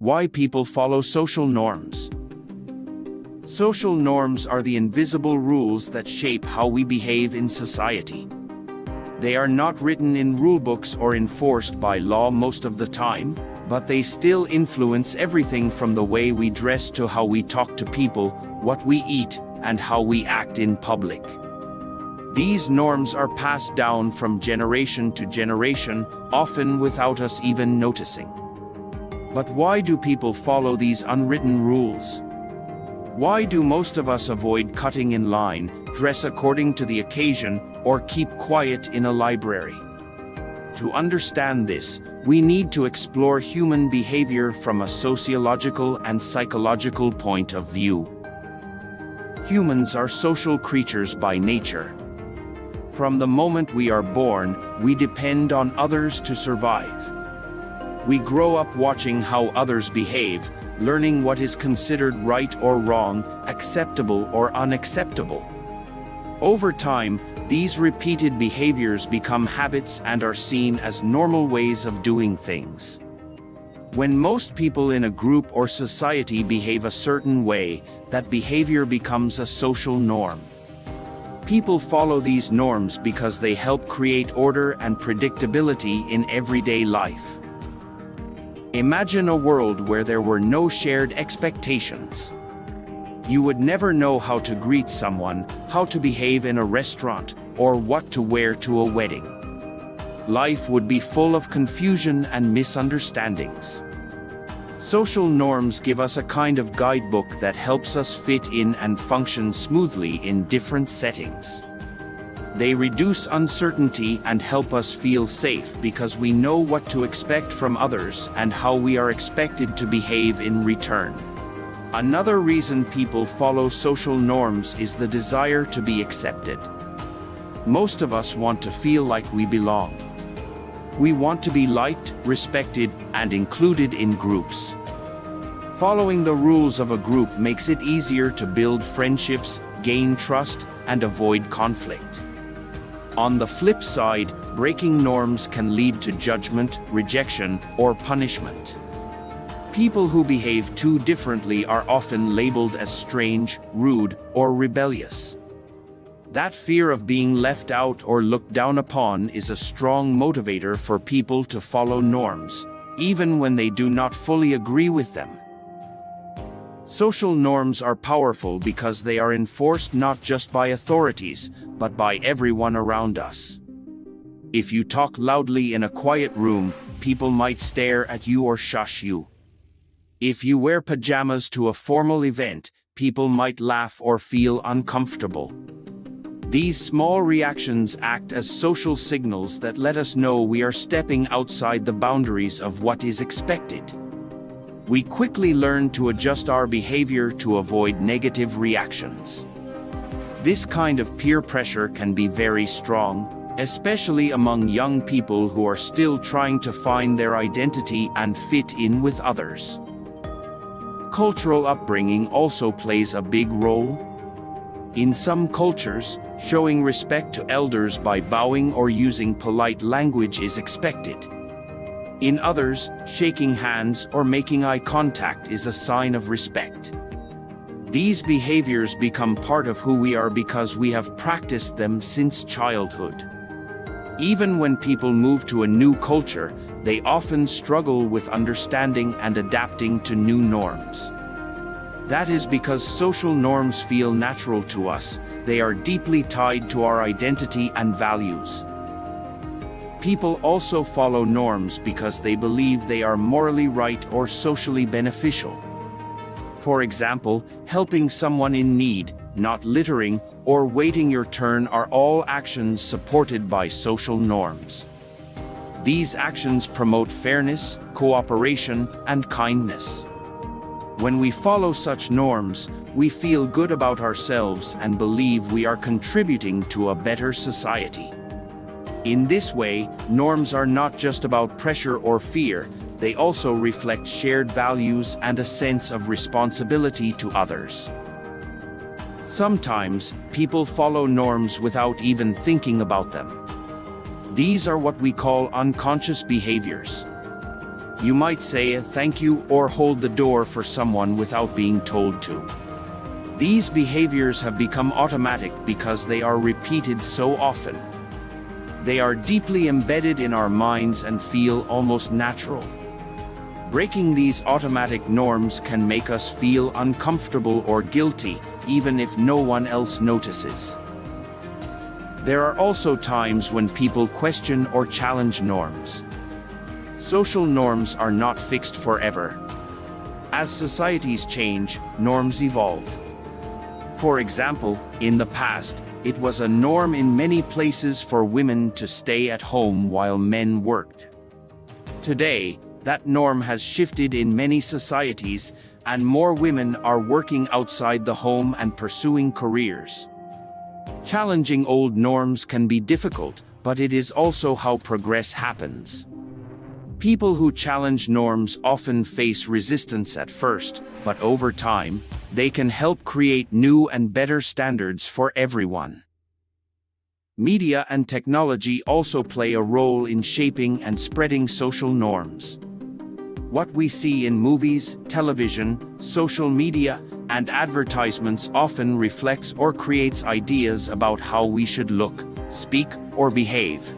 Why people follow social norms. Social norms are the invisible rules that shape how we behave in society. They are not written in rulebooks or enforced by law most of the time, but they still influence everything from the way we dress to how we talk to people, what we eat, and how we act in public. These norms are passed down from generation to generation, often without us even noticing. But why do people follow these unwritten rules? Why do most of us avoid cutting in line, dress according to the occasion, or keep quiet in a library? To understand this, we need to explore human behavior from a sociological and psychological point of view. Humans are social creatures by nature. From the moment we are born, we depend on others to survive. We grow up watching how others behave, learning what is considered right or wrong, acceptable or unacceptable. Over time, these repeated behaviors become habits and are seen as normal ways of doing things. When most people in a group or society behave a certain way, that behavior becomes a social norm. People follow these norms because they help create order and predictability in everyday life. Imagine a world where there were no shared expectations. You would never know how to greet someone, how to behave in a restaurant, or what to wear to a wedding. Life would be full of confusion and misunderstandings. Social norms give us a kind of guidebook that helps us fit in and function smoothly in different settings. They reduce uncertainty and help us feel safe because we know what to expect from others and how we are expected to behave in return. Another reason people follow social norms is the desire to be accepted. Most of us want to feel like we belong. We want to be liked, respected, and included in groups. Following the rules of a group makes it easier to build friendships, gain trust, and avoid conflict. On the flip side, breaking norms can lead to judgment, rejection, or punishment. People who behave too differently are often labeled as strange, rude, or rebellious. That fear of being left out or looked down upon is a strong motivator for people to follow norms, even when they do not fully agree with them. Social norms are powerful because they are enforced not just by authorities, but by everyone around us. If you talk loudly in a quiet room, people might stare at you or shush you. If you wear pajamas to a formal event, people might laugh or feel uncomfortable. These small reactions act as social signals that let us know we are stepping outside the boundaries of what is expected. We quickly learn to adjust our behavior to avoid negative reactions. This kind of peer pressure can be very strong, especially among young people who are still trying to find their identity and fit in with others. Cultural upbringing also plays a big role. In some cultures, showing respect to elders by bowing or using polite language is expected. In others, shaking hands or making eye contact is a sign of respect. These behaviors become part of who we are because we have practiced them since childhood. Even when people move to a new culture, they often struggle with understanding and adapting to new norms. That is because social norms feel natural to us. They are deeply tied to our identity and values. People also follow norms because they believe they are morally right or socially beneficial. For example, helping someone in need, not littering, or waiting your turn are all actions supported by social norms. These actions promote fairness, cooperation, and kindness. When we follow such norms, we feel good about ourselves and believe we are contributing to a better society. In this way, norms are not just about pressure or fear, they also reflect shared values and a sense of responsibility to others. Sometimes, people follow norms without even thinking about them. These are what we call unconscious behaviors. You might say a thank you or hold the door for someone without being told to. These behaviors have become automatic because they are repeated so often. They are deeply embedded in our minds and feel almost natural. Breaking these automatic norms can make us feel uncomfortable or guilty, even if no one else notices. There are also times when people question or challenge norms. Social norms are not fixed forever. As societies change, norms evolve. For example, in the past, it was a norm in many places for women to stay at home while men worked. Today, that norm has shifted in many societies, and more women are working outside the home and pursuing careers. Challenging old norms can be difficult, but it is also how progress happens. People who challenge norms often face resistance at first, but over time, they can help create new and better standards for everyone. Media and technology also play a role in shaping and spreading social norms. What we see in movies, television, social media, and advertisements often reflects or creates ideas about how we should look, speak, or behave.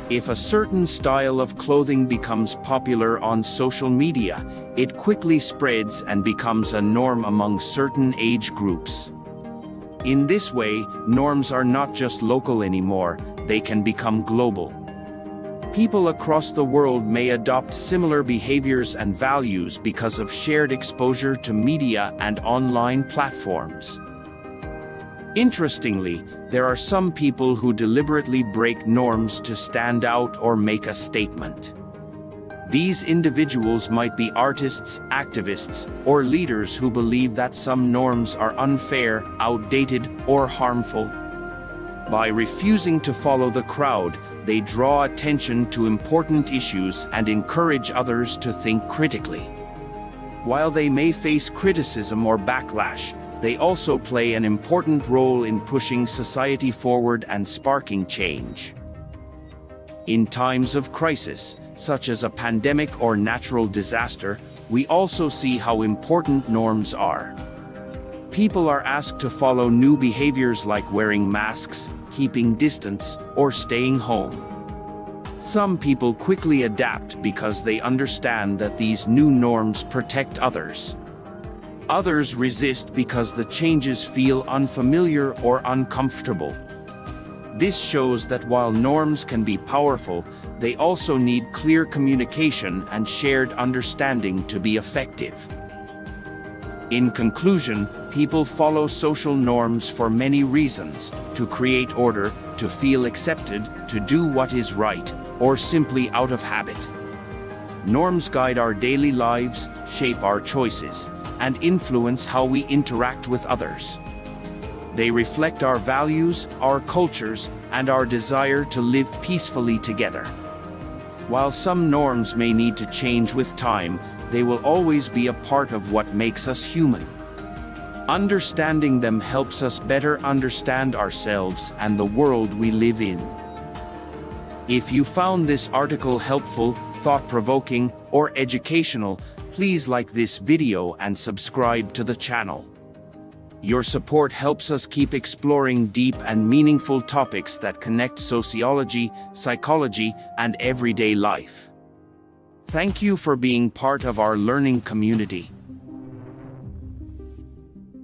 If a certain style of clothing becomes popular on social media, it quickly spreads and becomes a norm among certain age groups. In this way, norms are not just local anymore, they can become global. People across the world may adopt similar behaviors and values because of shared exposure to media and online platforms. Interestingly, there are some people who deliberately break norms to stand out or make a statement. These individuals might be artists, activists, or leaders who believe that some norms are unfair, outdated, or harmful. By refusing to follow the crowd, they draw attention to important issues and encourage others to think critically. While they may face criticism or backlash, they also play an important role in pushing society forward and sparking change. In times of crisis, such as a pandemic or natural disaster, we also see how important norms are. People are asked to follow new behaviors like wearing masks, keeping distance, or staying home. Some people quickly adapt because they understand that these new norms protect others. Others resist because the changes feel unfamiliar or uncomfortable. This shows that while norms can be powerful, they also need clear communication and shared understanding to be effective. In conclusion, people follow social norms for many reasons: to create order, to feel accepted, to do what is right, or simply out of habit. Norms guide our daily lives, shape our choices, and influence how we interact with others. They reflect our values, our cultures, and our desire to live peacefully together. While some norms may need to change with time, they will always be a part of what makes us human. Understanding them helps us better understand ourselves and the world we live in. If you found this article helpful, thought-provoking, or educational, please like this video and subscribe to the channel. Your support helps us keep exploring deep and meaningful topics that connect sociology, psychology, and everyday life. Thank you for being part of our learning community.